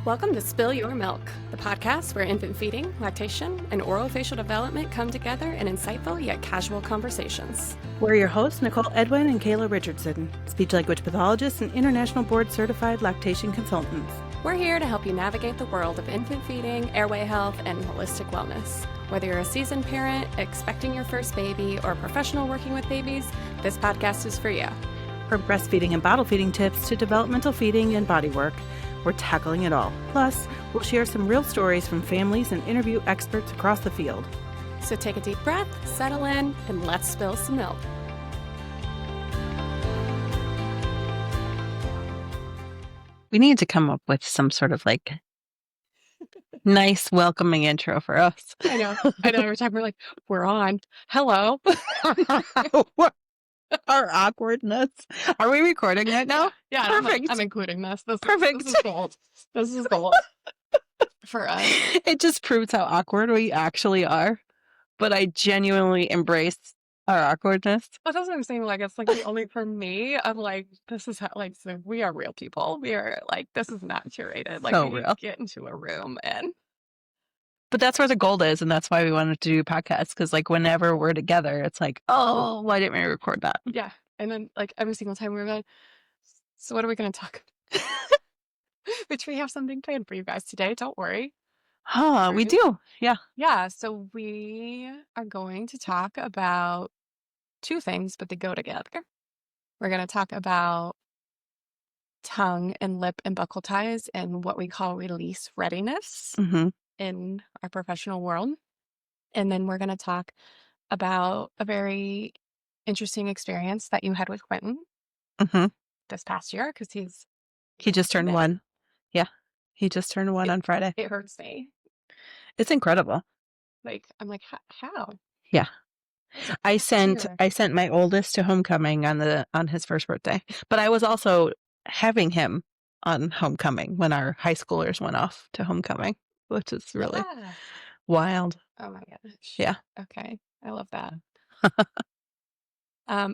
Welcome to Spill Your Milk, the podcast where infant feeding, lactation, and orofacial development come together in insightful yet casual conversations. We're your hosts, Nicole Edwin and Kayla Richardson, speech language pathologists and international board certified lactation consultants. We're here to help you navigate the world of infant feeding, airway health, and holistic wellness. Whether you're a seasoned parent, expecting your first baby, or a professional working with babies, this podcast is for you. From breastfeeding and bottle feeding tips to developmental feeding and body work, we're tackling it all. Plus, we'll share some real stories from families and interview experts across the field. So take a deep breath, settle in, and let's spill some milk. We need to come up with some sort of nice welcoming intro for us. I know. Every time we're like, we're on. Hello. Our awkwardness. Are we recording right now? Yeah, Perfect. I'm including this. Perfect. This is gold. This is gold for us. It just proves how awkward we actually are. But I genuinely embrace our awkwardness. It doesn't even seem like it's like only for me. I'm like, this is how, so we are real people. We are like, this is not curated. Like, So we real. get into a room and. But that's where the gold is, and that's why we wanted to do podcasts, because whenever we're together, it's like, oh, why didn't we record that? Yeah. And then every single time we were like, so what are we going to talk about? Which we have something planned for you guys today. Don't worry. We do. Yeah. Yeah. So we are going to talk about two things, but they go together. We're going to talk about tongue and lip and buccal ties and what we call release readiness in our professional world. And then we're going to talk about a very interesting experience that you had with Quentin this past year, because he just turned 1. Yeah. He just turned 1 on Friday. It hurts me. It's incredible. I'm like, how? Yeah. I sent my oldest to homecoming on his first birthday, but I was also having him on homecoming when our high schoolers went off to homecoming, which is really wild. Oh my gosh. Yeah. Okay. I love that.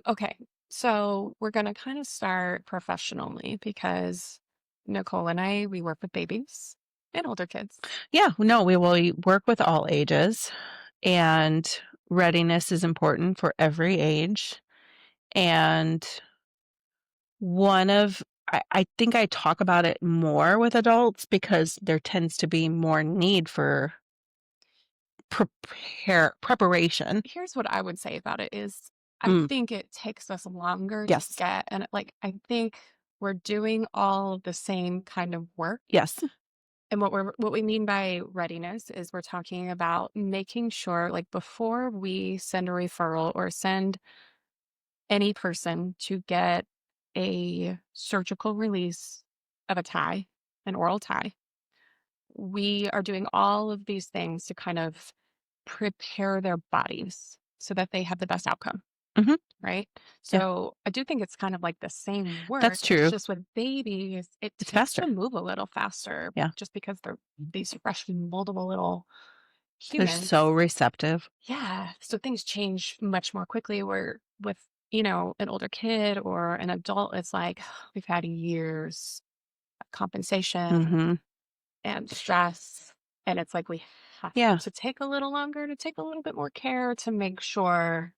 Okay. So we're going to kind of start professionally, because Nicole and I, we work with babies and older kids. Yeah. No, we work with all ages, and readiness is important for every age. And I think I talk about it more with adults because there tends to be more need for preparation. Here's what I would say about it is I think it takes us longer to get, and I think we're doing all the same kind of work. Yes. And what we mean by readiness is we're talking about making sure, before we send a referral or send any person to get a surgical release of a tie, an oral tie, we are doing all of these things to kind of prepare their bodies so that they have the best outcome. Right? So I do think it's kind of like the same work. That's true. It's just with babies, it's takes faster to move a little faster. Yeah. Just because they're these fresh, moldable little humans. They're so receptive. Yeah. So things change much more quickly, where with, an older kid or an adult, it's like we've had years of compensation and stress. And it's like we have to take a little longer, to take a little bit more care to make sure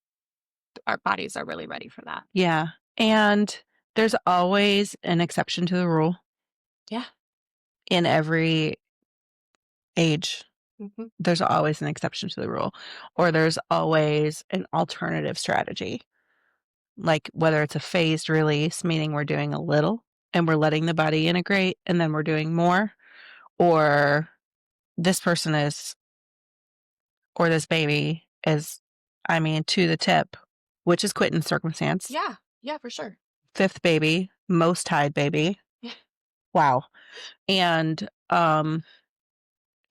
our bodies are really ready for that. Yeah. And there's always an exception to the rule. Yeah. In every age. There's always an exception to the rule, or there's always an alternative strategy. Like whether it's a phased release, meaning we're doing a little and we're letting the body integrate and then we're doing more, or this person is, or this baby is, to the tip, which is Quentin's circumstance. Yeah. Yeah, for sure. 5th baby, most tied baby. Yeah. Wow. And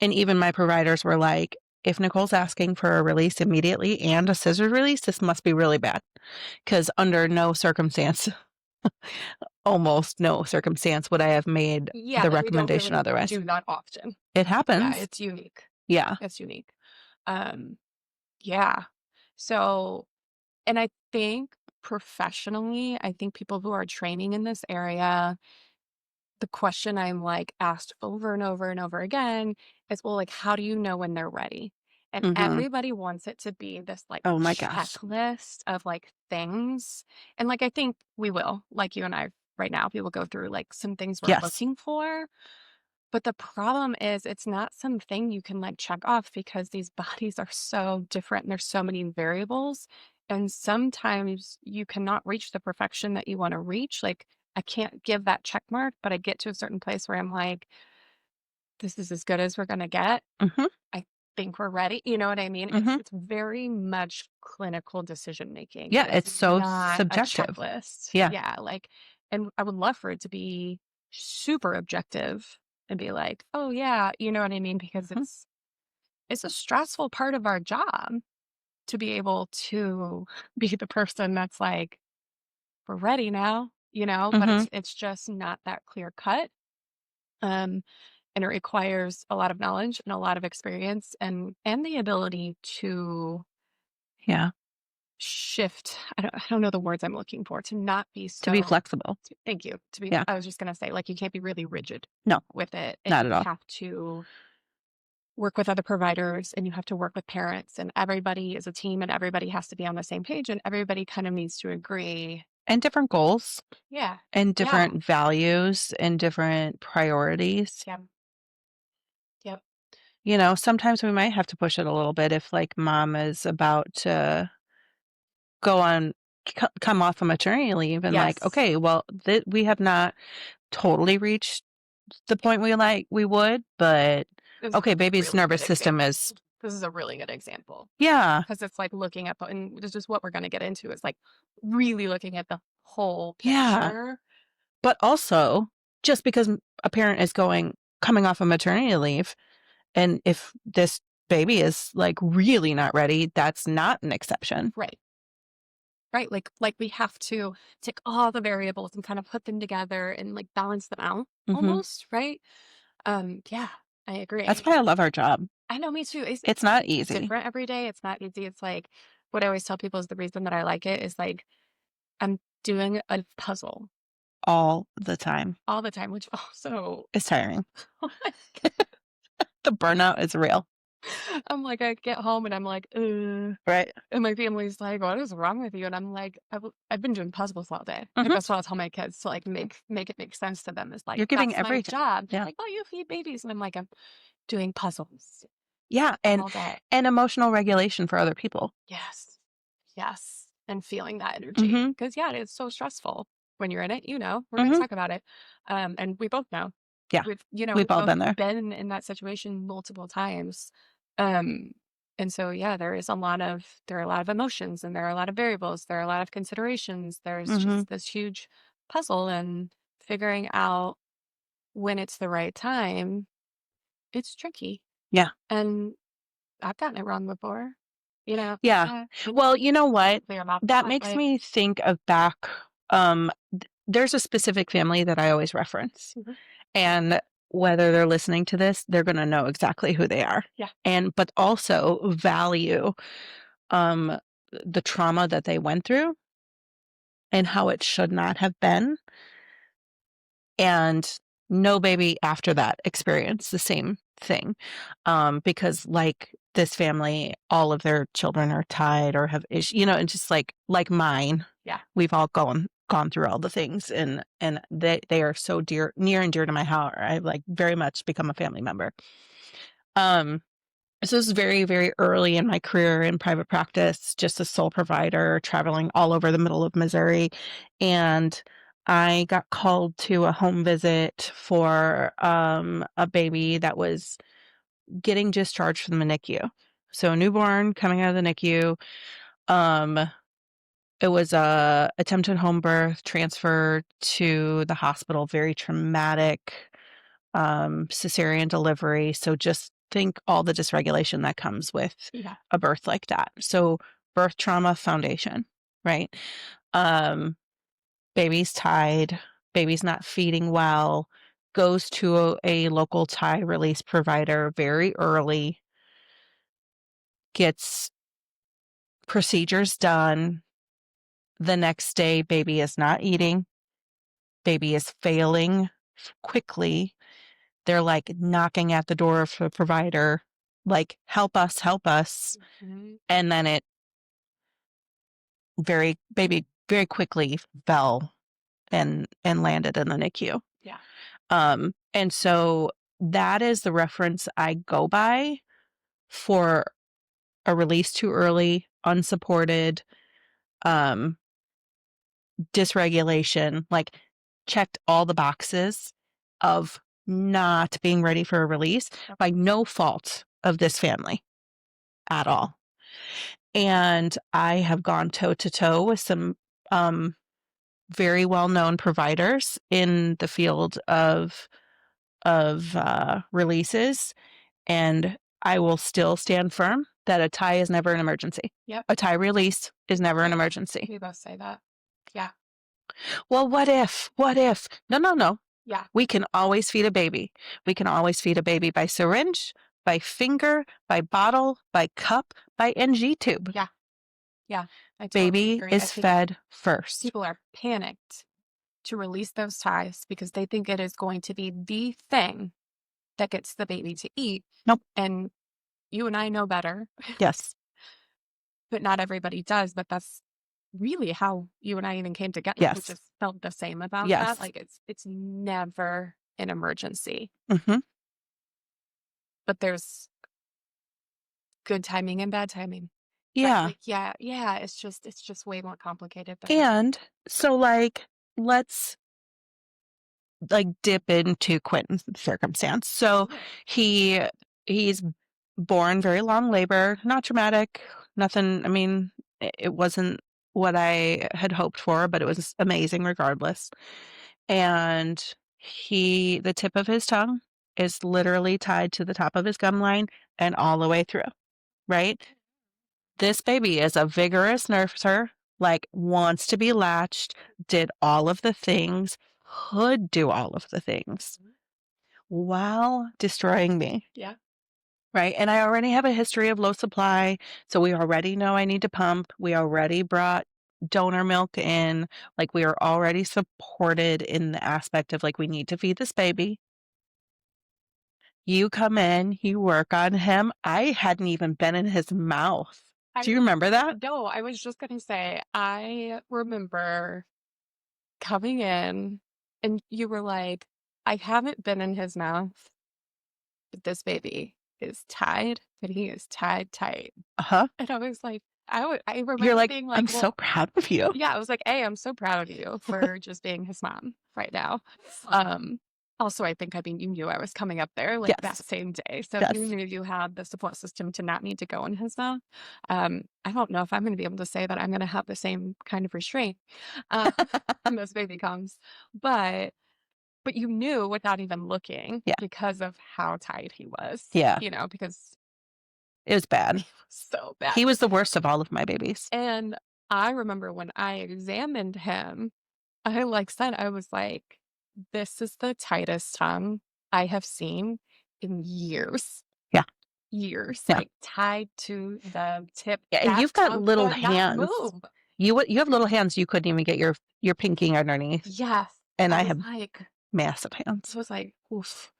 even my providers were like, if Nicole's asking for a release immediately and a scissor release, this must be really bad. Because under no circumstance, almost no circumstance, would I have made the recommendation otherwise. Do that often. It happens. Yeah, it's unique. Yeah. It's unique. Yeah. So, and I think professionally, I think people who are training in this area, the question I'm, like, asked over and over and over again is, "Well, like, how do you know when they're ready?" And Mhm. everybody wants it to be this, like, Oh my gosh. checklist of, like, things, and, like, I think we will, like you and I right now, we will go through, like, some things we're Yes. looking for, but the problem is it's not something you can, like, check off because these bodies are so different and there's so many variables, and sometimes you cannot reach the perfection that you wanna reach, like, I can't give that check mark, but I get to a certain place where I'm like, "This is as good as we're gonna get. Mhm. I think we're ready." You know what I mean? It's Mhm. it's very much clinical decision making. Yeah, It is it's so not a subjective. checklist. Yeah. Yeah, like, and I would love for it to be super objective and be like, "Oh, yeah," you know what I mean? Because Mhm. it's a stressful part of our job to be able to be the person that's like, "We're ready now," but Mhm. it's just not that clear cut. Um, and it requires a lot of knowledge and a lot of experience and the ability to Yeah. shift. I don't know the words I'm looking for, to not be To be so, flexible. thank you. To be Yeah. I was just gonna say, like, you can't be really rigid No, with it, and not you at all. have to work with other providers, and you have to work with parents, and everybody is a team, and everybody has to be on the same page, and everybody kind of needs to agree. And different goals Yeah. and Yeah. different values and different priorities. Yep. Yep. Sometimes we might have to push it a little bit if, like, mom is about to go on come off of maternity leave and, like, Yes. okay, well, we have not totally reached the point we would, but This is okay, a baby's really nervous good system example. is This is a really good example yeah, because it's like looking at and this is what we're gonna get into is like really looking at the whole yeah. picture. But also, just because a parent is coming off of maternity leave, and if this baby is, like, really not ready, that's not an exception. Right. Right. Like we have to take all the variables and kind of put them together and like balance them out Mhm. almost, right? Yeah, I That's agree. why I love our job. I know, me too. It's not It's easy different every day. It's not easy. It's like what I always tell people is the reason that I like it is like I'm doing a puzzle all the time. all the time, which also It's tiring. The burnout is real, I'm like, I get home and I'm like, "Ugh," right? and my family's like, "What is wrong with you?" And I'm like, I've been doing puzzles all day." Like, Mhm. that's what I tell my kids to, like, make it make sense to them is, like, You're giving "That's my everything. job." They're Yeah. like, "Oh, you feed babies." And I'm like, "I'm doing puzzles Yeah, all day." and emotional regulation for other people. Yes. Yes. And feeling that energy Mhm. because yeah, it's so stressful when you're in it, we're gonna Mhm. talk about it. And we both know. Yeah. We've We've all both been there. been in that situation multiple times. Um, and so yeah, there are a lot of emotions and there are a lot of variables, there are a lot of considerations. There's Mhm. just this huge puzzle and figuring out when it's the right time, it's tricky. Yeah. And I've gotten it wrong before. Yeah. Well, you know what? Clear about That that. makes Like, me think of back, there's a specific family that I always reference, mhm, and whether they're listening to this, they're gonna know exactly who they are, yeah, but also value, um, the trauma that they went through and how it should not have been, and no baby after that experienced the same thing, because, like, this family, all of their children are tied or have and just like mine, yeah. we've all gone through all the things, and they are so near and dear to my heart. I've, like, very much become a family member. Um, so this is very, very early in my career in private practice, just a sole provider, traveling all over the middle of Missouri, and I got called to a home visit for, a baby that was getting discharged from the NICU. So a newborn coming out of the NICU, um, it was a attempted home birth, transfer to the hospital, very traumatic, cesarean delivery. So just think all the dysregulation that comes with Yeah. a birth like that. So birth trauma foundation, right? Um, baby's tied, baby's not feeding well, goes to a local tie release provider very early, gets procedures done. The next day, baby is not eating, baby is failing. quickly they're like knocking at the door of the provider, like, help us, help us. Mhm. And then it baby very quickly fell and landed in the NICU. Yeah. And so that is the reference I go by for a release too early, unsupported, um, dysregulation, like checked all the boxes of not being ready for a release Yep. by no fault of this family at all. And I have gone toe to toe with some very well known providers in the field of releases, and I will still stand firm that a tie is never an emergency. Yep. A tie release is never an Right. emergency. We both say that. Yeah. Well, what if? What if? No, no, no. Yeah. We can always feed a baby. We can always feed a baby by syringe, by finger, by bottle, by cup, by NG tube. Yeah. Yeah. I totally Baby agree. I is think fed first. people are panicked to release those ties because they think it is going to be the thing that gets the baby to eat. Nope. And you and I know better, Yes. but not everybody does. But that's really how you and I even came together. We Yes. just felt the same about that. Yes. Like it's never an emergency, Mm-hmm. but there's good timing and bad timing. Right? Yeah. Like, yeah, it's just way more complicated than that. And so, like, let's like dip into Quentin's circumstance. So Sure. he's born very long labor, not traumatic, nothing. I mean, it wasn't what I had hoped for, but it was amazing regardless. And the tip of his tongue is literally tied to the top of his gum line and all the way through, right? This baby is a vigorous nurser, like wants to be latched, did all of the things, could do all of the things while destroying me. Yeah. Right. And I already have a history of low supply. So we already know I need to pump. We already brought donor milk in. Like we are already supported in the aspect of like, we need to feed this baby. You come in, you work on him. I hadn't even been in his mouth. Do you remember that? No, I was just gonna say, I remember coming in and you were like, I haven't been in his mouth, but this baby is tied, but he is tied tight. Uh huh. And I was like, I You're remember like, being like, I'm so well, proud of you. yeah, I was like, hey, I'm so proud of you for just being his mom right now. Um, Also, I think, I mean, you knew I was coming up there like that Yes. same day. So you Yes. knew you had the support system to not need to go in his mouth. I don't know if I'm going to be able to say that I'm going to have the same kind of restraint uh, when this baby comes, but you knew without even looking Yeah. because of how tight he was, Yeah. because It was bad. he was so bad. He was the worst of all of my babies. And I remember when I examined him, I like said, I was like, this is the tightest tongue I have seen in years. Yeah. Years, Yeah. like tied to the tip. Yeah. And That you've got tongue little could not hands. move. You have little hands you couldn't even get your pinky underneath. Yes. And I I was have like, massive hands. I was like, oof.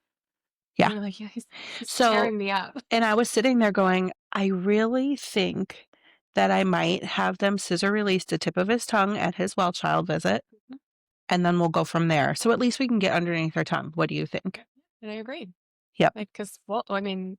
Yeah. And I'm like, yeah, he's So, tearing me up. and I was sitting there going, I really think that I might have them scissor release the tip of his tongue at his well child visit, Mhm. and then we'll go from there. So at least we can get underneath our tongue. What do you think? And I agreed. Yep. Like, because, well, I mean,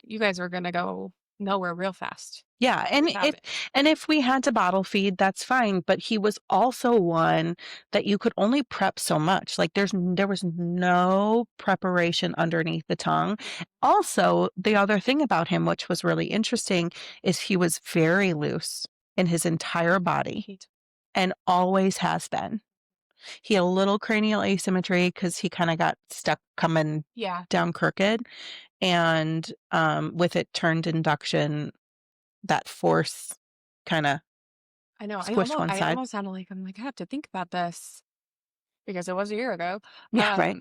you guys were going to go nowhere real fast. Yeah, and Without it. if we had to bottle feed, that's fine, but he was also one that you could only prep so much. Like there was no preparation underneath the tongue. Also, the other thing about him, which was really interesting, is he was very loose in his entire body and always has been. He had a little cranial asymmetry because he kind of got stuck coming Yeah. down crooked, and with it turned induction, that force kind of I know. squished one I side. almost sounded like I'm like, I have to think about this because it was a year ago. Yeah, right.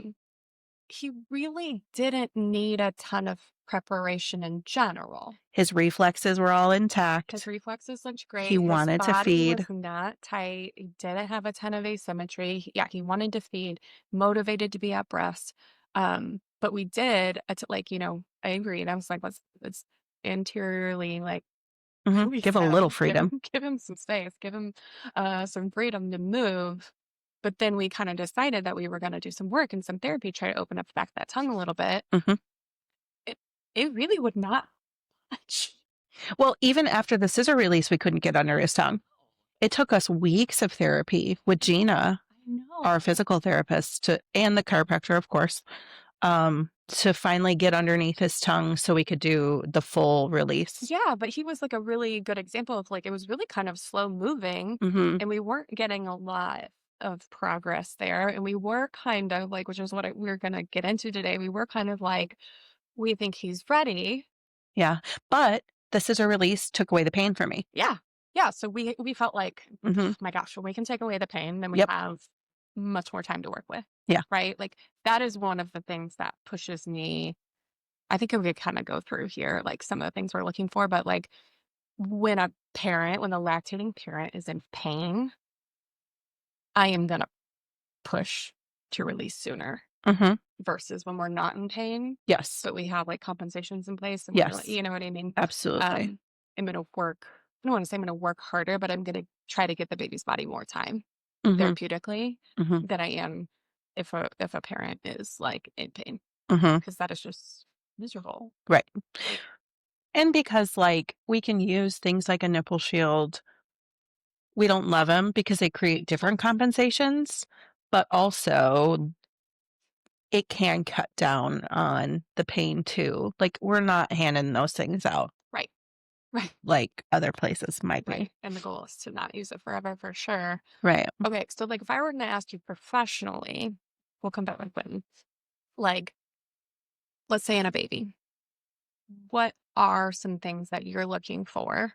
He really didn't need a ton of preparation in general. His reflexes were all intact. His reflexes looked He great. His wanted to body feed. was not tight. He didn't have a ton of asymmetry. Yeah, he wanted to feed, motivated to be at breast. But we did, I agreed. I was like, let's interiorly Give a reset little him, freedom. give him some space, give him some freedom to move. But then we kind of decided that we were going to do some work and some therapy, try to open up the back of that tongue a little bit. Mhm. It really would not budge. Well, even after the scissor release, we couldn't get under his tongue. It took us weeks of therapy with Gina, I know. our physical therapist, and the chiropractor, of course, to finally get underneath his tongue so we could do the full release. Yeah, but he was like a really good example of it was really kind of slow moving Hmm. and we weren't getting a lot of progress there. And we were kind of which is what we're going to get into today. We were kind of we think he's ready. Yeah. But the scissor release took away the pain for me. Yeah. Yeah. So we felt like, Hmm. oh my gosh, when we can take away the pain, then we Yep. have much more time to work with. Yeah. Right. That is one of the things that pushes me. I think we could kind of go through here, some of the things we're looking for, but when the lactating parent is in pain, I am going to push to release sooner Hmm. versus when we're not in pain. Yes. But we have compensations in place. And Yes. you know what I mean? Absolutely. I'm going to work. I don't want to say I'm going to work harder, but I'm going to try to get the baby's body more time Hmm. therapeutically Hmm. than I am if a parent is in pain, Hmm. because that is just miserable. Right. And because we can use things like a nipple shield. We don't love them because they create different compensations, but also it can cut down on the pain too. We're not handing those things out Right. Right. like other places might be. Right. And the goal is to not use it forever for sure. Right. Okay. So if I were going to ask you professionally, we'll come back with Quentin. Let's say in a baby, what are some things that you're looking for?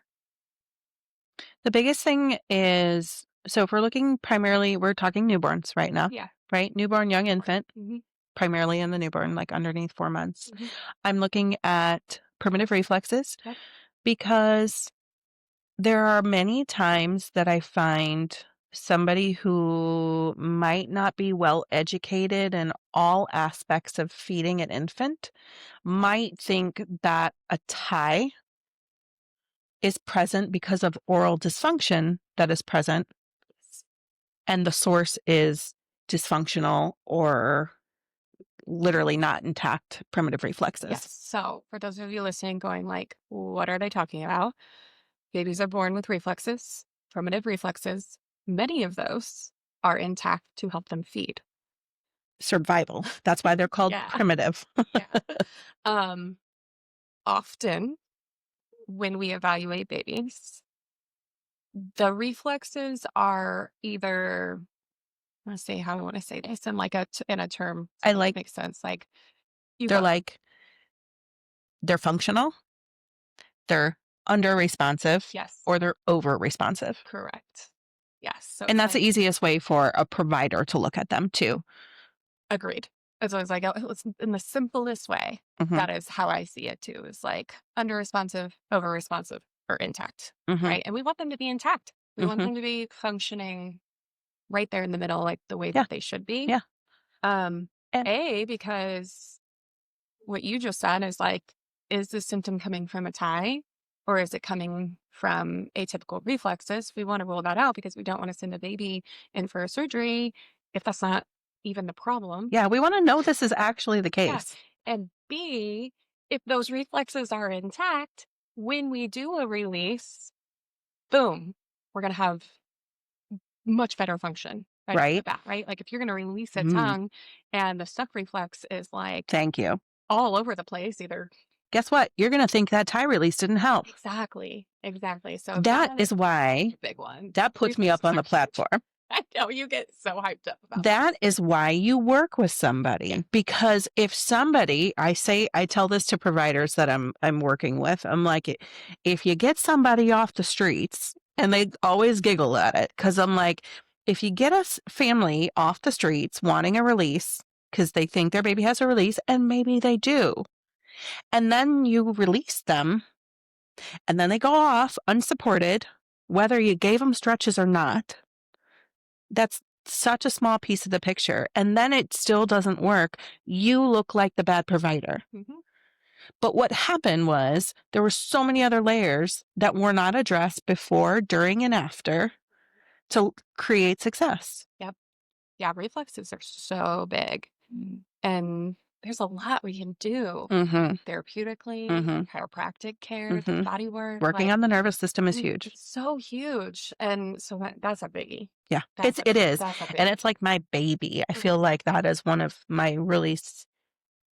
The biggest thing is, so if we're looking primarily, we're talking newborns right now, Yeah. right? Newborn, young infant, Mm-hmm. primarily in the newborn, underneath 4 months. Mm-hmm. I'm looking at primitive reflexes Yep. because there are many times that I find somebody who might not be well educated in all aspects of feeding an infant might think that a tie is present because of oral dysfunction that is present, and the source is dysfunctional or literally not intact primitive reflexes. Yes. So for those of you listening going what are they talking about? Babies are born with reflexes, primitive reflexes. Many of those are intact to help them feed. Survival. That's why they're called Yeah. primitive. Yeah. Often when we evaluate babies, the reflexes are either, let's see how I want to say this in a term I that like, makes sense. You they're go, they're functional, they're under responsive, yes, or they're over responsive. correct. Yes. So And it's that's the easiest way for a provider to look at them too. agreed. It's always it's in the simplest way. Mhm. That is how I see it too. Is under responsive, over responsive, or intact. Mhm. Right. And we want them to be intact. We want Mhm. them to be functioning right there in the middle, the way Yeah. that they should be. Yeah. And Because what you just said is the symptom coming from a tie or is it coming from atypical reflexes? We want to rule that out because we don't want to send a baby in for a surgery if that's not even the problem. yeah, we want to know this is actually the Yeah. case. And B, if those reflexes are intact, when we do a release, boom, we're going to have much better function right off the Right? bat, right? If you're going to release a Mm, tongue and the suck reflex is thank you. all over the place, either. Guess what? You're going to think that tie release didn't help. Exactly. Exactly. So That is why a big one. that puts me up on the platform. I know you get so hyped up about That is why you work with somebody. Yeah. Because if somebody, I tell this to providers that I'm working with. I'm like, if you get somebody off the streets, and they always giggle at it, because I'm like, if you get a family off the streets wanting a release because they think their baby has a release, and maybe they do, And then you release them, and then they go off unsupported, whether you gave them stretches or not. That's such a small piece of the picture. And then it still doesn't work. You look like the bad provider. Mhm. But what happened was there were so many other layers that were not addressed before, during, and after to create success. Yep. Yeah, reflexes are so big. And there's a lot we can do Mhm. therapeutically, Mhm. chiropractic care, the Mhm. body work, Working like on the nervous system is huge. it's so huge. And so that's a biggie. Yeah, it is. That's a And big. it's like my baby. I feel like that is one of my really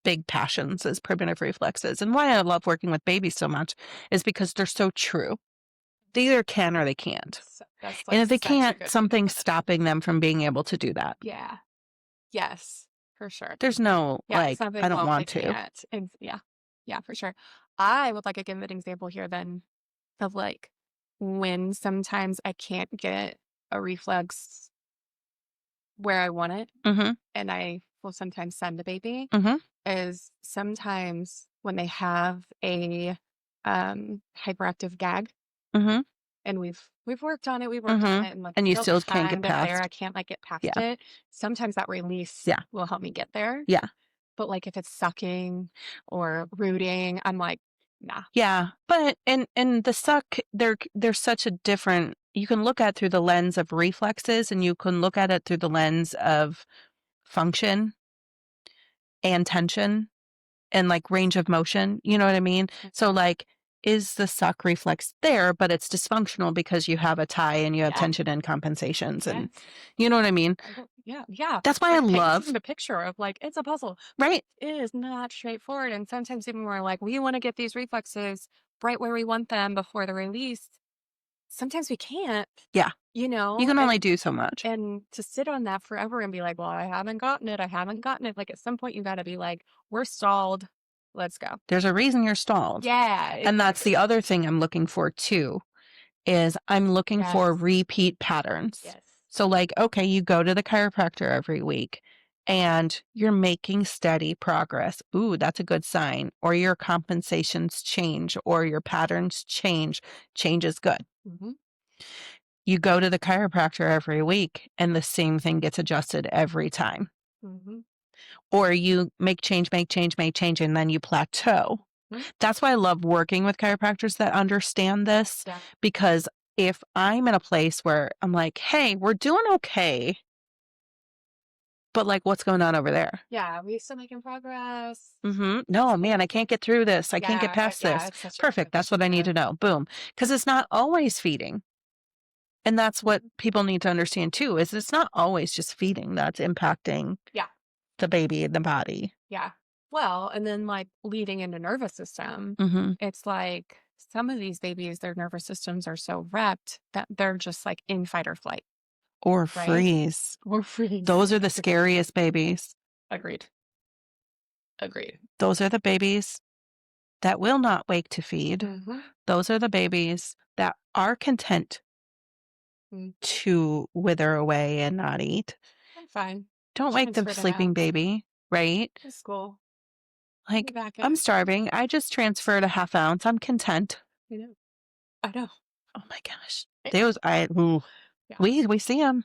big passions is primitive reflexes. And why I love working with babies so much is because they're so true. They either can or they can't. That's And like if they such a can't, good way to something's put it. stopping them from being able to do that. Yeah. Yes, for sure. There's no, Yeah, like, something I don't won't, they want to. can't. And yeah. Yeah, for sure. I would like to give an example here then of like when sometimes I can't get a reflex where I want it Mhm. and I will sometimes send a baby Mhm. is sometimes when they have a hyperactive gag Mhm. and we've worked on it, Mhm. and like And you still still can't get kind of there. I past. can't like get past Yeah. it. Sometimes that release Yeah. will help me get there. Yeah. But like if it's sucking or rooting, I'm like, nah. Yeah. But and the suck, they're such a different, you can look at through the lens of reflexes and you can look at it through the lens of function and tension and like range of motion. You know what I mean? So like, is the suck reflex there, but it's dysfunctional because you have a tie and you have Yeah. tension and compensations and Yes. you know what I mean? Yeah. Yeah. That's why I Like painting love, the picture of like it's a puzzle. right? It is not straightforward. And sometimes even we're like, we want to get these reflexes right where we want them before the release. Sometimes we can't, Yeah. you You know, can only do so much. and to sit on that forever and be like, well, I haven't gotten it. I haven't gotten it. Like at some point you gotta be like, we're stalled. Let's go. There's a reason you're stalled. Yeah, And that's the exactly. other thing I'm looking for too, is I'm looking for Yes. repeat patterns. Yes. So like, okay, you go to the chiropractor every week and you're making steady progress. Ooh, that's a good sign. Or your compensations change or your patterns change. Change is good. Mm-hmm. You go to the chiropractor every week and the same thing gets adjusted every time. Mm-hmm. Or you make change, make change, make change, and then you plateau. Mm-hmm. That's why I love working with chiropractors that understand this, Yeah. because if I'm in a place where I'm like, hey, we're doing okay, but like, what's going on over there? Yeah. We still making progress. No, man, I can't get through this. I can't get Yeah. past Yeah. this. It's such a good Perfect. That's what addition I need to to know. Boom. Because it's not always feeding. And that's what people need to understand too, is it's not always just feeding that's impacting yeah. the baby and the body. Yeah. Well, and then like leading into nervous system, Hmm. it's like some of these babies, their nervous systems are so wrecked that they're just like in fight or flight, Or right? freeze. Or freeze. Those are the scariest babies. Agreed. Agreed. Those are the babies that will not wake to feed. Mm-hmm. Those are the babies that are content to wither away and not eat. I'm fine. Don't wake the Transfer them out sleeping baby, right? to school. Be Like, back I'm at, starving. I just transferred a half ounce. I'm content. you know, I know. Oh my gosh. Eh, Those, Yeah. we see them,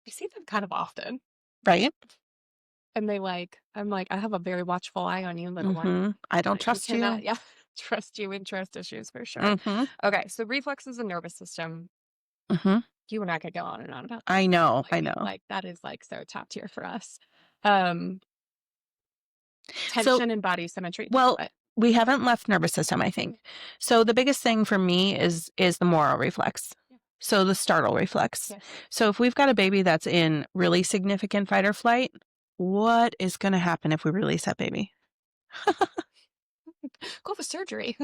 I see them kind of often. right? And they like, I'm like, I have a very watchful eye on you, little one. I don't Like, we trust you. cannot, yeah, trust you in trust issues for sure. Mm-hmm. Okay. So reflexes and nervous system. Mm-hmm. You and I could go on and on about I this. know. Like, I know. like that is like so top tier for us. Um, So, tension and body symmetry. well, But we haven't left nervous system, I think. So the biggest thing for me is the moral reflex. yeah. So the startle reflex. Yes. So if we've got a baby that's in really significant fight or flight, what is going to happen if we release that baby? Go for surgery.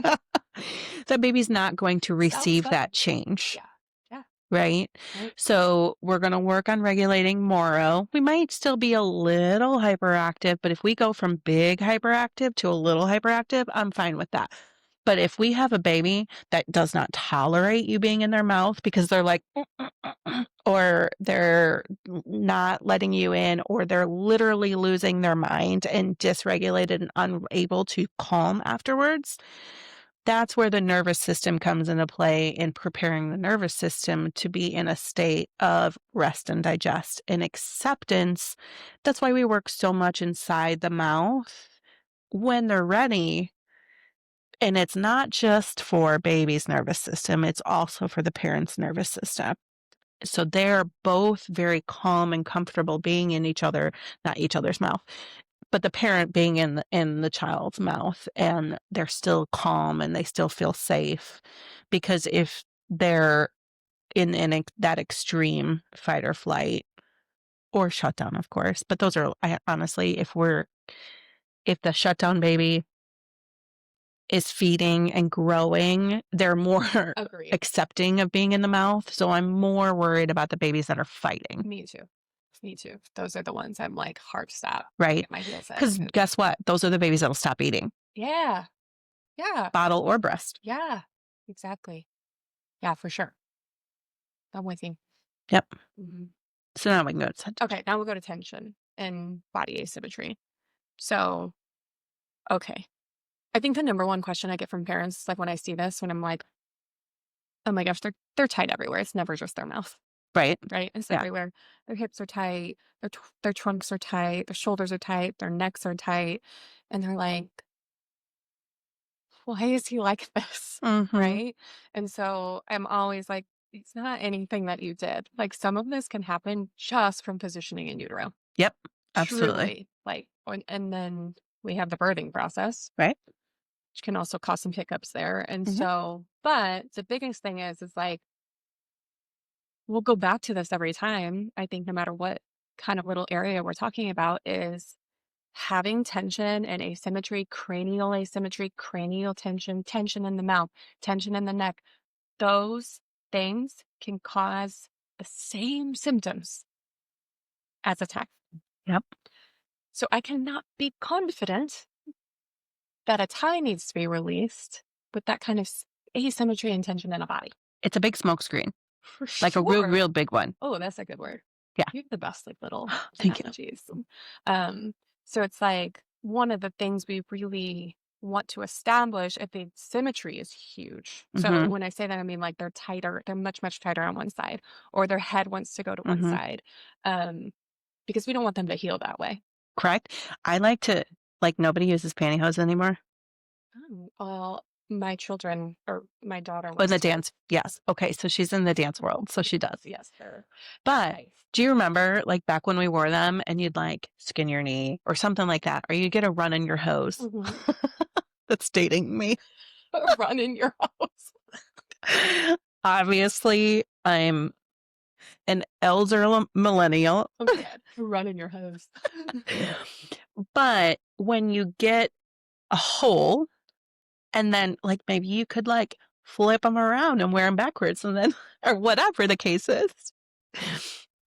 That baby's not going to receive Salve. that change, Yeah. Yeah. right? Right. So we're going to work on regulating moro. We might still be a little hyperactive, but if we go from big hyperactive to a little hyperactive, I'm fine with that. But if we have a baby that does not tolerate you being in their mouth because they're like, or they're not letting you in, or they're literally losing their mind and dysregulated and unable to calm afterwards, that's where the nervous system comes into play in preparing the nervous system to be in a state of rest and digest and acceptance. That's why we work so much inside the mouth when they're ready. And it's not just for baby's nervous system, it's also for the parent's nervous system. So they're both very calm and comfortable being in each other, not each other's mouth, but the parent being in the child's mouth, and they're still calm and they still feel safe. Because if they're that extreme fight or flight or shutdown, of course, but those are honestly, if the shutdown baby is feeding and growing, they're more Agreed. accepting of being in the mouth. So I'm more worried about the babies that are fighting. Me too. Me too. Those are the ones I'm like, hard stop. Right. Get my heels in. Because guess what? Those are the babies that'll stop eating, Yeah. Yeah. bottle or breast. Yeah. Exactly. Yeah, for sure. I'm with you. Yep. Mhm. So now we can go to tension. Okay, now we'll go to tension and body asymmetry. So, okay. I think the number one question I get from parents, like when I see this, when I'm like, oh my gosh, they're tight everywhere. It's never just their mouth, Right. right? It's Yeah. everywhere. Their hips are tight, their trunks are tight, their shoulders are tight, their necks are tight, and they're like, why is he like this? Mm-hmm. Right? And so I'm always like, it's not anything that you did. Like some of this can happen just from positioning in utero. Yep. Absolutely. Truly. Like, and then we have the birthing process, Right. which can also cause some hiccups there. And Mhm. so, but the biggest thing is like, we'll go back to this every time. I think no matter what kind of little area we're talking about is having tension and asymmetry, cranial asymmetry, cranial tension, tension in the mouth, tension in the neck. Those things can cause the same symptoms as a tech. Yep. So I cannot be confident that a tie needs to be released with that kind of asymmetry and tension in a body. It's a big smoke screen, For like a real big one. Oh, that's a good word. Yeah. You have the best like little Thank you. analogies. So it's like one of the things we really want to establish. I think symmetry is huge. So Mhm. when I say that, I mean like they're tighter, they're much, much tighter on one side, or their head wants to go to one Mhm. side. Because we don't want them to heal that way. Correct. I like to nobody uses pantyhose anymore. Oh, well, my children or my daughter In wants the to. dance, yes. Okay, so she's in the dance world, so she does. Yes, they're But nice. do you remember back when we wore them and you'd skin your knee or something like that, or you get a run in your hose? Mhm. That's dating me. Run in your house. Obviously, I'm an elder millennial. Oh my God. Run in your hose. But when you get a hole and then maybe you could flip them around and wear them backwards and then or whatever the case is.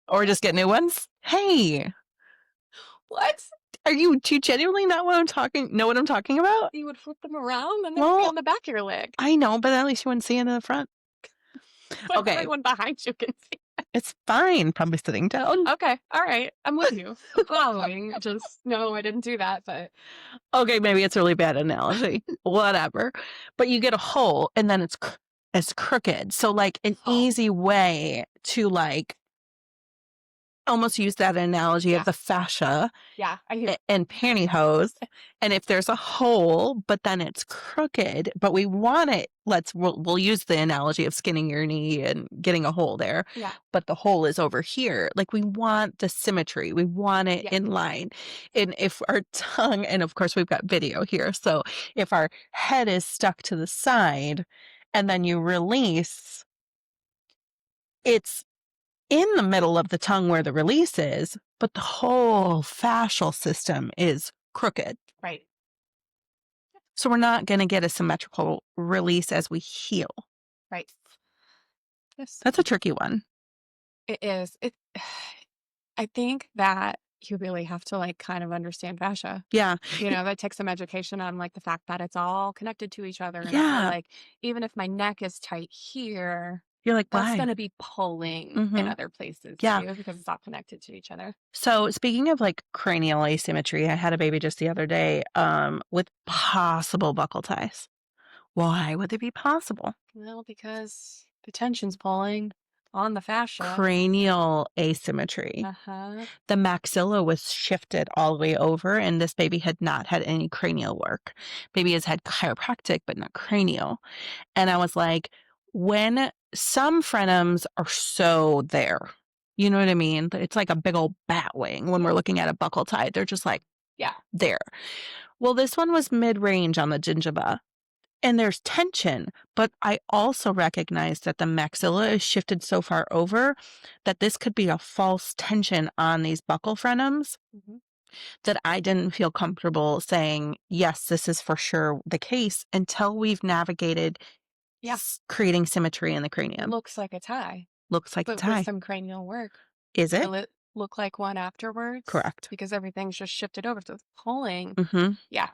Or just get new ones. Hey, What? do you genuinely not know what I'm talking about? You would flip them around and they'd be on the back of your leg. I know, but at least you wouldn't see it in the front. But Okay. everyone behind you can see. It's fine. Probably sitting down. Okay. All right. I'm with you. I'm following. Just no, I didn't do that, but Okay, maybe it's a really bad analogy. Whatever. But you get a hole and then it's crooked. So an easy way to almost use that analogy Yeah. of the fascia yeah, I hear. and pantyhose. And if there's a hole, but then it's crooked, but we want it, we'll use the analogy of skinning your knee and getting a hole there. Yeah. But the hole is over here. We want the symmetry. We want it Yeah. in line. And if our tongue, and of course we've got video here. So if our head is stuck to the side and then you release, it's in the middle of the tongue where the release is, but the whole fascial system is crooked. Right. So we're not going to get a symmetrical release as we heal. Right. Yes. That's a tricky one. It is. I think that you really have to like kind of understand fascia. Yeah. That takes some education on like the fact that it's all connected to each other and how Yeah. like even if my neck is tight here, You're like, that's "Why?" going to be pulling in Mhm. other places Yeah. too because it's all connected to each other. So, speaking of, like, cranial asymmetry, I had a baby just the other day, with possible buckle ties. Why would they be possible? Well, because the tension's pulling on the fascia. Cranial asymmetry. Uh-huh. The maxilla was shifted all the way over, and this baby had not had any cranial work. Baby has had chiropractic, but not cranial. And I was like, when some frenums are so there, you know what I mean? It's like a big old bat wing when we're looking at a buckle tie. They're just like Yeah. there. Well, this one was mid range on the gingiva. And there's tension, but I also recognize that the maxilla is shifted so far over that this could be a false tension on these buccal frenums Mhm. that I didn't feel comfortable saying, yes, this is for sure the case until we've navigated Yeah. creating symmetry in the cranium. Looks like a tie, Looks like a but with tie. some cranial work. Is it? Will it look like one afterwards? Correct. Because everything's just shifted over. So it's pulling. Mm-hmm. Yeah.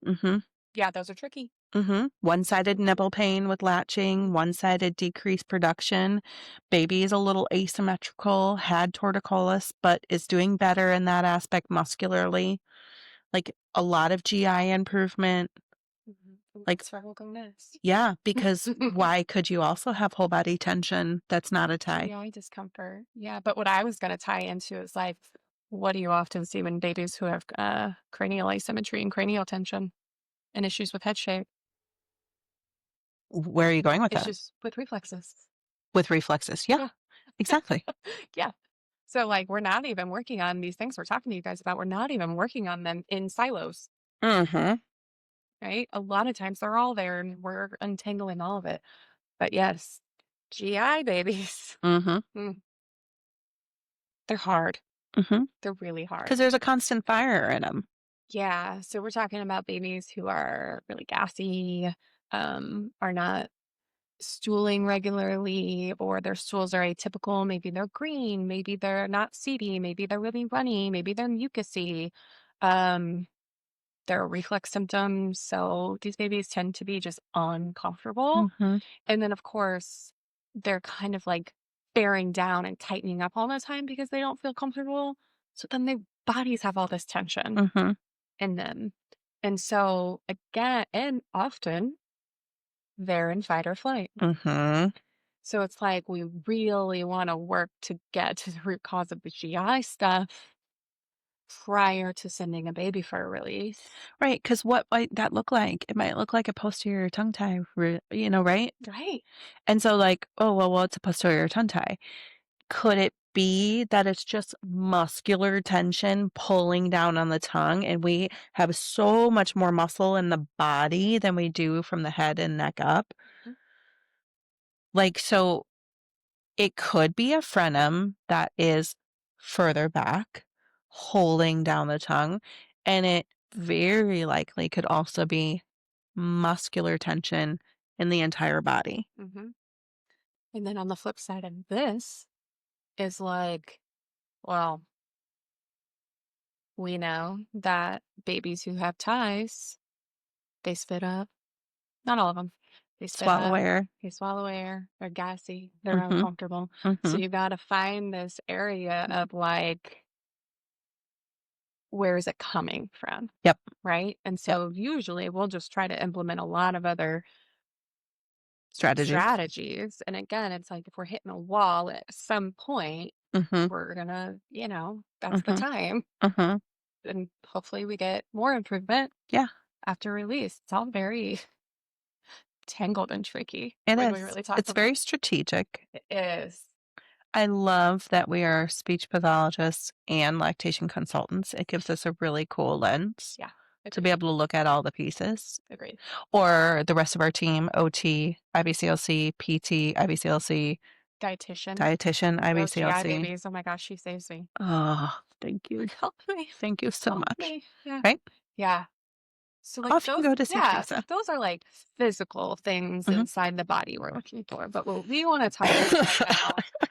Mm-hmm. Yeah, those are tricky. Mm-hmm. One-sided nipple pain with latching, one-sided decreased production. Baby is a little asymmetrical, had torticollis, but is doing better in that aspect muscularly. Like a lot of GI improvement. Like, That's why we'll go next. yeah, because why could you also have whole body tension that's not a tie? GI discomfort. Yeah, but what I was going to tie into is like, what do you often see when babies who have cranial asymmetry and cranial tension and issues with head shape? Where are you going with that? Issues with reflexes. With reflexes. Yeah, Yeah. exactly. Yeah. So, like, we're not even working on these things we're talking to you guys about. We're not even working on them in silos, Mm-hmm. right? A lot of times they're all there and we're untangling all of it. But yes, GI babies, Mm-hmm. mm, they're hard. Mm-hmm. They're really Because hard. there's a constant fire in them. Yeah. So, we're talking about babies who are really gassy, are not stooling regularly, or their stools are atypical. Maybe they're green, maybe they're not seedy, maybe they're really runny, maybe they're mucusy. Um, there are reflex symptoms. So these babies tend to be just uncomfortable. Mm-hmm. And then, of course, they're kind of like bearing down and tightening up all the time because they don't feel comfortable. So then their bodies have all this tension Mm-hmm. in them. And so, again, and often they're in fight or flight. Mm-hmm. So it's like we really want to work to get to the root cause of the GI stuff prior to sending a baby for a release. Right, because what might that look like? It might look like a posterior tongue tie, right? Right. And so, like, oh, well, what's a posterior tongue tie? Could it be that it's just muscular tension pulling down on the tongue, and we have so much more muscle in the body than we do from the head and neck up? Mhm. Like, so it could be a frenum that is further back, holding down the tongue, and it very likely could also be muscular tension in the entire body. Mhm. And then on the flip side of this is like, well, we know that babies who have ties, they spit up. Not all of them. They spit Swallow up, air. they swallow air, they're gassy, they're Mhm, uncomfortable. So mhm. you got to find this area of like, where is it coming from? Yep, Right? And yep. so usually we'll just try to implement a lot of other Strategies. strategies. And again, it's like if we're hitting a wall at some point, Mhm, we're gonna, that's the mhm, time. mhm. And hopefully we get more improvement Yeah, after release. It's all very tangled and tricky it when we is. really talk It's about very strategic. it is. I love that we are speech pathologists and lactation consultants. It gives us a really cool lens Yeah. to be Agreed. able to look at all the pieces. Agreed. Or the rest of our team, OT, IBCLC, PT, IBCLC, Dietitian. dietitian, Those GI IBCLC. babies. Oh my gosh, she saves me. Oh, thank you. Help me. Thank you so Help much. me. Yeah. Right? Yeah. So like Off you can those, go to see yeah, so Teresa. those are like physical things Mhm. inside the body we're looking for. But what we want to talk about right now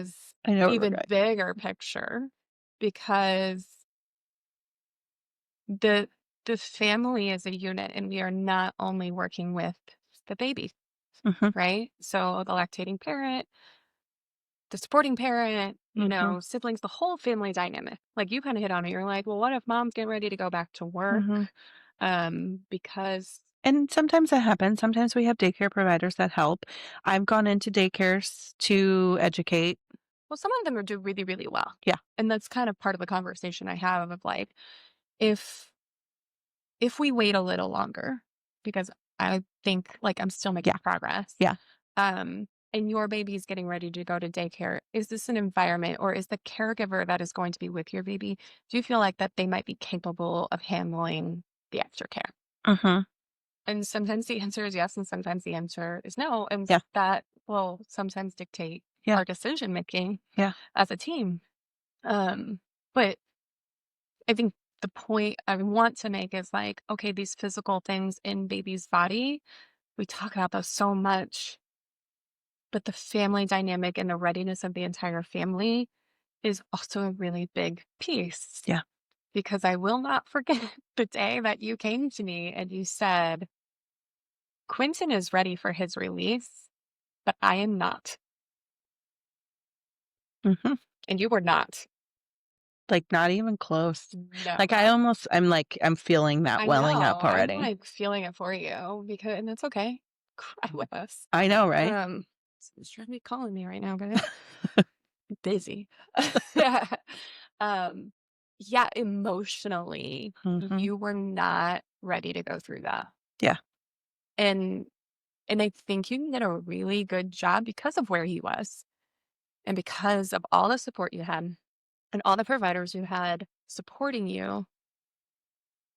is I know where we're even going. bigger picture. because the the family is a unit, and we are not only working with the baby, Mhm. right? So the lactating parent, the supporting parent, Mhm. siblings, the whole family dynamic. Like you kind of hit on it. You're like, well, what if mom's getting ready to go back to Mhm. work? Because And sometimes that happens. Sometimes we have daycare providers that help. I've gone into daycares to educate. well, some of them are do really, really well. Yeah. And that's kind of part of the conversation I have of like, if if we wait a little longer, because I think like I'm still Yeah. making progress, Yeah. and your baby is getting ready to go to daycare, is this an environment or is the caregiver that is going to be with your baby, do you feel like that they might be capable of handling the extra care? Mhm. And sometimes the answer is yes, and sometimes the answer is no. And Yeah. that will sometimes dictate Yeah. our decision making Yeah. as a team. Um, but I think the point I want to make is like, okay, these physical things in baby's body, we talk about those so much, but the family dynamic and the readiness of the entire family is also a really big piece. Yeah. Because I will not forget the day that you came to me and you said, Quentin is ready for his release, but I am not. Mhm. And you were not. Like, not even close. No. Like, I'm feeling that I welling know. up I'm already. like feeling it for you because, and that's okay. Cry with us. I know, right? Um, Someone's trying to be calling me right now, guys. Busy. Yeah. Um, yeah, emotionally, Mhm. you were not ready to go through that. Yeah. And I think you did a really good job because of where he was and because of all the support you had and all the providers you had supporting you.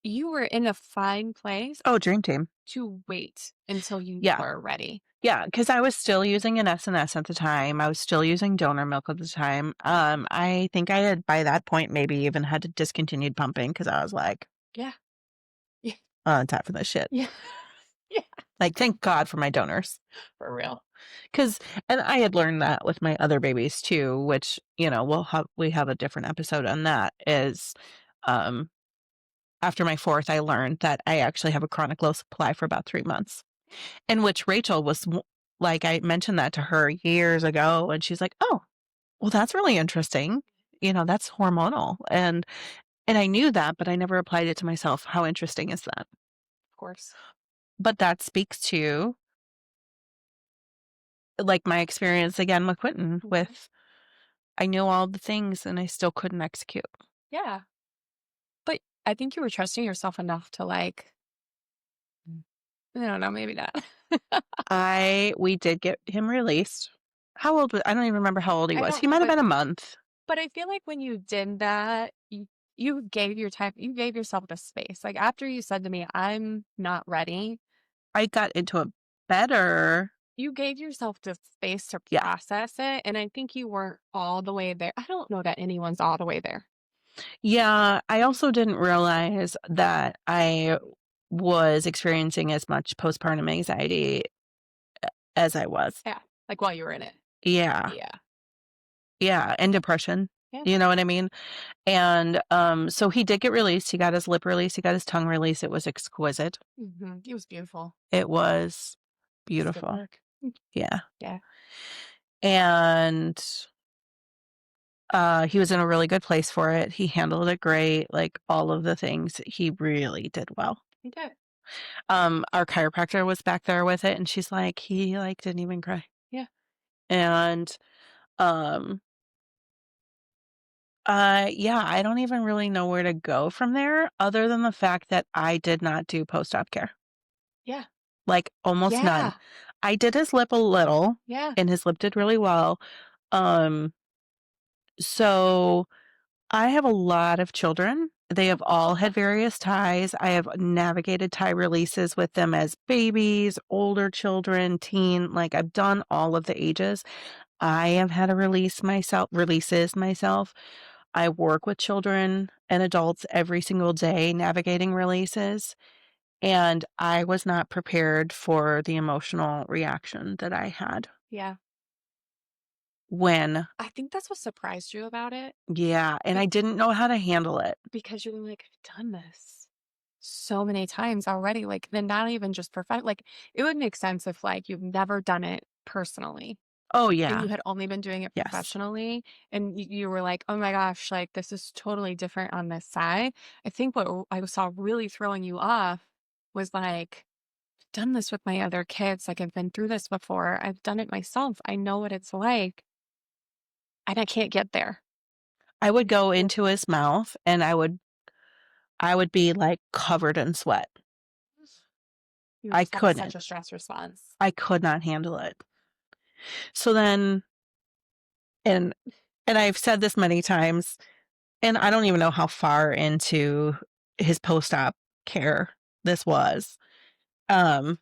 You were in a fine place Oh, dream team. to wait until you Yeah. were ready. Yeah, because I was still using an SNS at the time. I was still using donor milk at the time. I think I had, by that point, maybe even had to discontinued pumping because I was like, Yeah. Yeah. time for this shit. Yeah. Yeah. Like, thank God for my donors. For real. Because, and I had learned that with my other babies too, which, we have a different episode on that is, um, after my fourth, I learned that I actually have a chronic low supply for about 3 months. In which Rachel like, I mentioned that to her years ago, and she's like, "Oh, well, that's really interesting. That's hormonal." And I knew that, but I never applied it to myself. How interesting is that? Of course. But that speaks to, like, my experience again with Quentin, Mhm. with I knew all the things and I still couldn't execute. Yeah. But I think you were trusting yourself enough to like, I don't know, maybe not. We did get him released. I don't even remember how old he I was. don't He know, might have been a month. but I feel like when you did that, you gave your time, you gave yourself the space. Like after you said to me, I'm not ready, I got into a better you gave yourself the space to yeah. process it. And I think you weren't all the way there. I don't know that anyone's all the way there. Yeah, I also didn't realize that I was experiencing as much postpartum anxiety as I was. Yeah. Like while you were in it. Yeah. Yeah. Yeah, and depression. Yeah. You know what I mean? And, so he did get released. He got his lip released. He got his tongue released. It was exquisite. It was beautiful. It was It's good beautiful. work. Yeah. Yeah. And, he was in a really good place for it. He handled it great, like, all of the things. He really did well. You did. Our chiropractor was back there with it, and she's like, "He, like, didn't even cry." Yeah. And, um, yeah, I don't even really know where to go from there other than the fact that I did not do post-op care. Yeah. Like, almost none. Yeah. I did his lip a little, Yeah. and his lip did really well. Um, so I have a lot of children. They have all had various ties. I have navigated tie releases with them as babies, older children, teen, like, I've done all of the ages. I have had to releases myself. I work with children and adults every single day navigating releases, and I was not prepared for the emotional reaction that I had. Yeah. when I think that's what surprised you about it yeah, and I didn't know how to handle it. because you're like, I've done this so many times already. Like, then not even just perfect. Like, it would make sense if like you've never done it personally Oh, and you yeah. had only been doing it Yes. professionally and you were like, oh my gosh, like this is totally different on this side. I think what I saw really throwing you off was like, done this with my other kids. Like, I've been through this before. I've done it myself. I know what it's like, and I can't get there. I would go Yeah. into his mouth, and I would be, like, covered in sweat. You would I just have couldn't. such a stress response. I could not handle it. So then and and I've said this many times, and I don't even know how far into his post-op care this was. Um,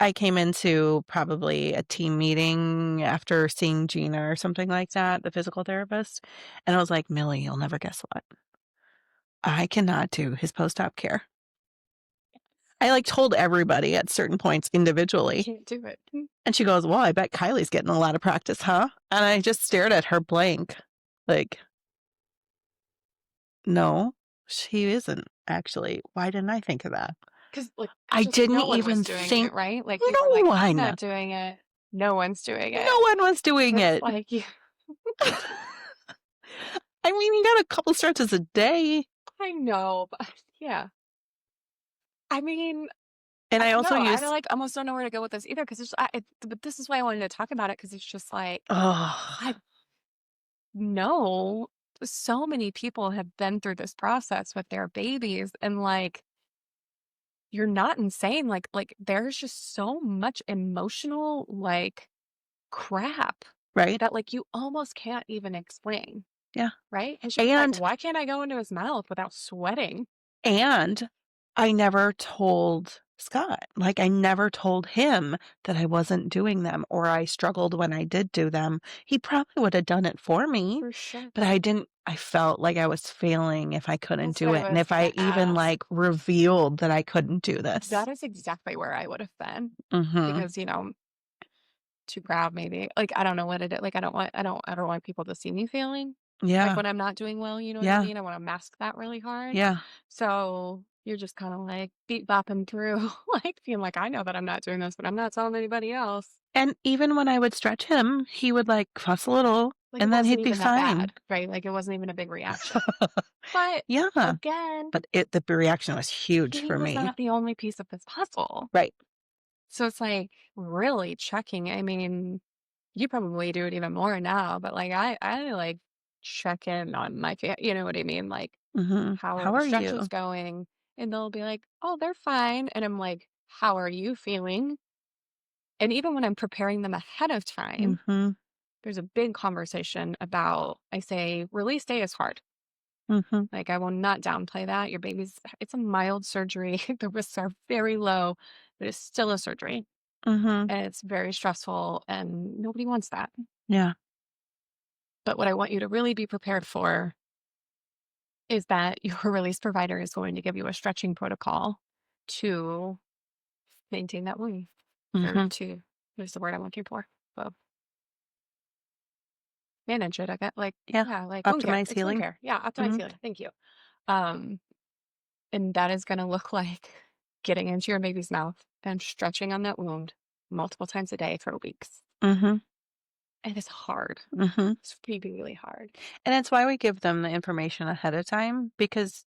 I came into probably a team meeting after seeing Gina or something like that, the physical therapist, and I was like, "Millie, you'll never guess what. I cannot do his post-op care." I, like, told everybody at certain points I individually, can't do it. and she goes, "Well, I bet Kylie's getting a lot of practice, huh?" And I just stared at her blank, like, "No, she isn't, actually. Why didn't I think of that?" Because like, I just didn't no one was even doing it, think right? Like, you were no like, "I'm one, not doing it. No one's doing no it." one was doing It's it. like, you I mean, you got a couple stretches a day, I know, but yeah. I mean, and I I don't also know. I use don't like almost don't know where to go with this either because but this is why I wanted to talk about it because it's just like, I oh, know so many people have been through this process with their babies and like you're not insane. Like there's just so much emotional like crap right? that like you almost can't even explain, Yeah, right? It's just like, and why can't I go into his mouth without sweating? And I never told Scott. Like, I never told him that I wasn't doing them or I struggled when I did do them. He probably would have done it for me, For sure. but I didn't I felt like I was failing if I couldn't That's what do I it. And was if I gonna even ask. like revealed that I couldn't do this. That is exactly where I would have been Mhm. because, too proud maybe. Like, I don't know what it is. Like, I don't want people to see me failing. Like Yeah. when I'm not doing well, you know what I Yeah. mean? I want to mask that really hard. Yeah. So you're just kind of like beat bopping through, like being like, I know that I'm not doing this, but I'm not telling anybody else. And even when I would stretch him, he would like fuss a little Like it and then wasn't he'd be even that fine. bad, right? Like it wasn't even a big reaction. But Yeah. again, But the reaction was huge he for was me. not the only piece of this puzzle. Right. So it's like really checking. I mean, you probably do it even more now, but like I like check in on my you know what I mean? Like Mhm. how are How the are stretches you? going? And they'll be like, oh, they're fine. And I'm like, how are you feeling? And even when I'm preparing them ahead of time, Mhm. there's a big conversation about, I say, release day is hard. Mhm. Like, I will not downplay that. Your baby's, it's a mild surgery. The risks are very low, but it's still a surgery Mhm. and it's very stressful and nobody wants that. Yeah. But what I want you to really be prepared for is that your release provider is going to give you a stretching protocol to maintain that wound or Mhm. to, there's the word I'm looking for. Well, manage it. I got like, Yeah. yeah, like wound care. Optimize It's wound healing. care. Yeah, optimize Mhm. healing. Thank you. Um, and that is going to look like getting into your baby's mouth and stretching on that wound multiple times a day for weeks. Mhm. And it's hard. Mhm. It's really, really hard. And it's why we give them the information ahead of time because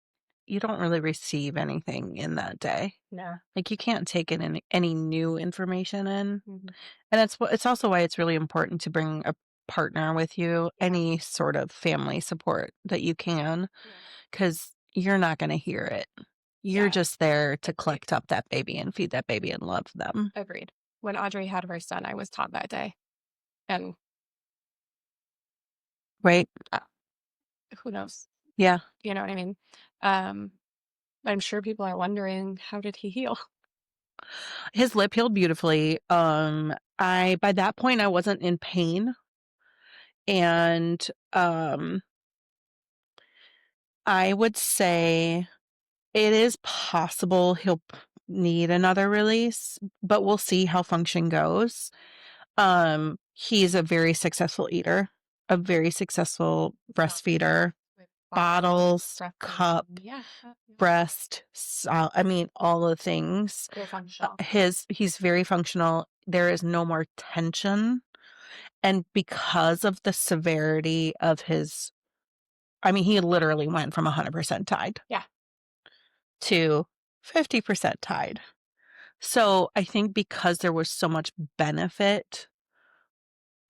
you don't really receive anything in that day. No. Like you can't take in any new information in. Mhm. And it's also why it's really important to bring a partner with you, Yeah. any sort of family support that you can, Yeah. because you're not going to hear it. You're Yeah. just there to Agreed. collect up that baby and feed that baby and love them. Agreed. When Audrey had her son, I was taught that day. And Right? uh, who knows? Yeah. You know what I mean? Um, I'm sure people are wondering, how did he heal? His lip healed beautifully. I by that point I wasn't in pain and I would say it is possible he'll need another release, but we'll see how function goes. He's a very successful eater, a very successful breastfeeder, With bottles, breakfast. cup, Yeah. breast, I mean, all the things. Very functional. He's very functional. There is no more tension. And because of the severity of his, I mean, he literally went from 100% tied Yeah. to 50% tied. So I think because there was so much benefit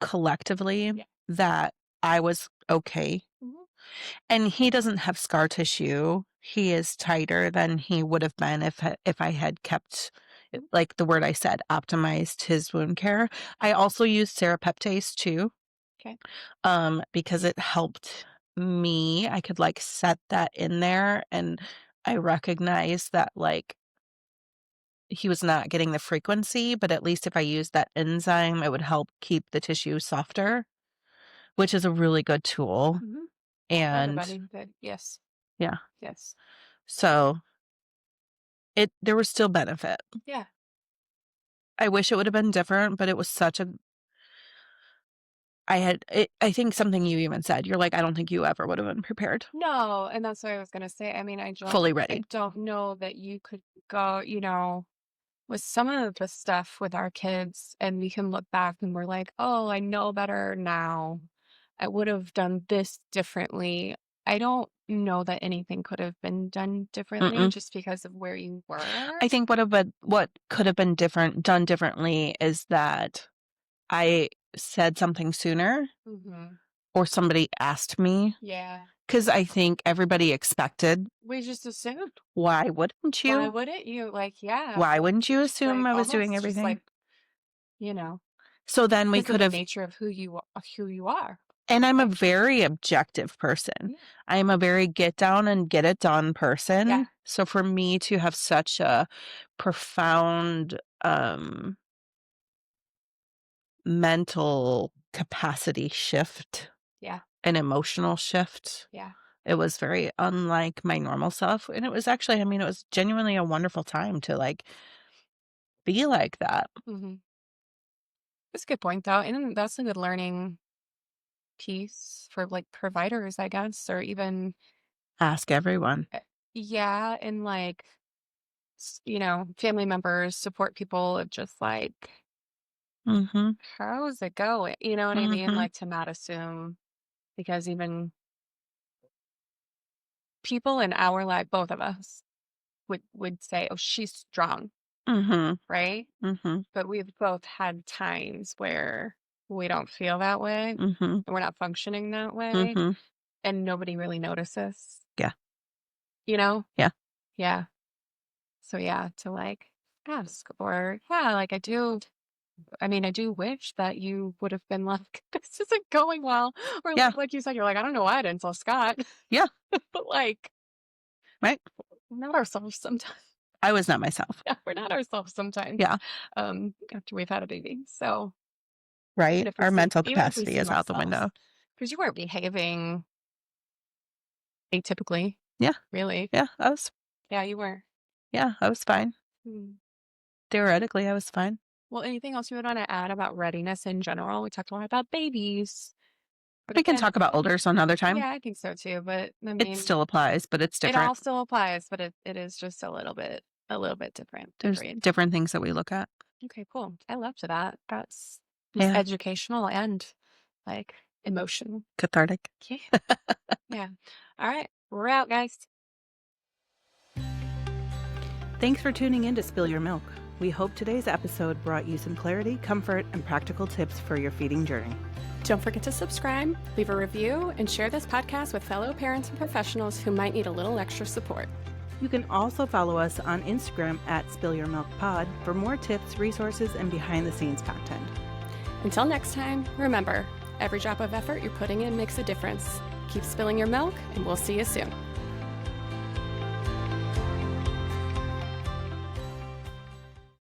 collectively Yeah. that I was okay. Mhm. And he doesn't have scar tissue. He is tighter than he would have been if I had kept, like the word I said, optimized his wound care. I also used serapeptase too, Okay. because it helped me. I could like set that in there, and I recognized that like he was not getting the frequency, but at least if I used that enzyme, it would help keep the tissue softer, which is a really good tool. Mhm. And Everybody did. Yes. yeah, Yes. so there was still benefit. Yeah. I wish it would have been different, but it was such a I think something you even said, you're like, "I don't think you ever would have been prepared, No, and that's what I was gonna say. I mean, fully I ready." don't know that you could go, with some of the stuff with our kids, and we can look back and we're like, "Oh, I know better now. I would have done this differently." I don't know that anything could have been done differently Mm-mm. just because of where you were. I think what could have been done differently is that I said something sooner Mhm. or somebody asked me, Yeah. because I think everybody expected, We just assumed. "Why wouldn't Why you? wouldn't you? Like, yeah, Why wouldn't you just assume like I was doing almost just everything?" like, you know, So then we because of could the have, nature of who you are. and I'm a Like, very objective person. yeah. I am a very get down and get it done Yeah. person. So for me to have such a profound mental capacity shift, Yeah. an emotional shift, Yeah. it was very unlike my normal self. And it was actually, I mean, it was genuinely a wonderful time to like be like that. Mhm. That's a good point, though, and that's a good learning piece for, like, providers, I guess, or even Ask everyone. yeah, and, like, family members, support people of just, like, Mm-hmm. "How's it going?" You know what I mean? Mm-hmm. Like, to not assume because even people in our life, both of us, would say, "Oh, she's strong," Mm-hmm. right? Mm-hmm. But we've both had times where we don't feel that way, and Mm-hmm. we're not functioning that way, Mm-hmm. and nobody really notices, Yeah. you know? Yeah. Yeah. So yeah, to like ask or yeah, like I do wish that you would have been like, this isn't going well. Or Yeah. like you said, you're like, I don't know why I didn't tell Scott. Yeah. But like, Right. we're not ourselves sometimes. I was not myself. Yeah, we're not ourselves sometimes. Yeah. After we've had a baby. So Right. Our mental even if we capacity seem is out the ourselves, window. because you weren't behaving atypically, Yeah. really. Yeah. Yeah, you were. I was fine. Hmm. Theoretically, I was fine. Well, anything else you would want to add about readiness in general? We talked a lot about babies, but We can again, talk about older some other time. yeah, I think so too. But I It mean, still applies, but it's it different. all still applies, but it is just a little bit different. There's Agreed. different things that we look at. Okay, cool. I loved that. That's was Yeah. educational and like emotional. Cathartic. Yeah. Yeah. All right. We're out, guys. Thanks for tuning in to Spill Your Milk. We hope today's episode brought you some clarity, comfort, and practical tips for your feeding journey. Don't forget to subscribe, leave a review, and share this podcast with fellow parents and professionals who might need a little extra support. You can also follow us on Instagram at Spill Your Milk Pod for more tips, resources, and behind-the-scenes content. Until next time, remember, every drop of effort you're putting in makes a difference. Keep spilling your milk, and we'll see you soon.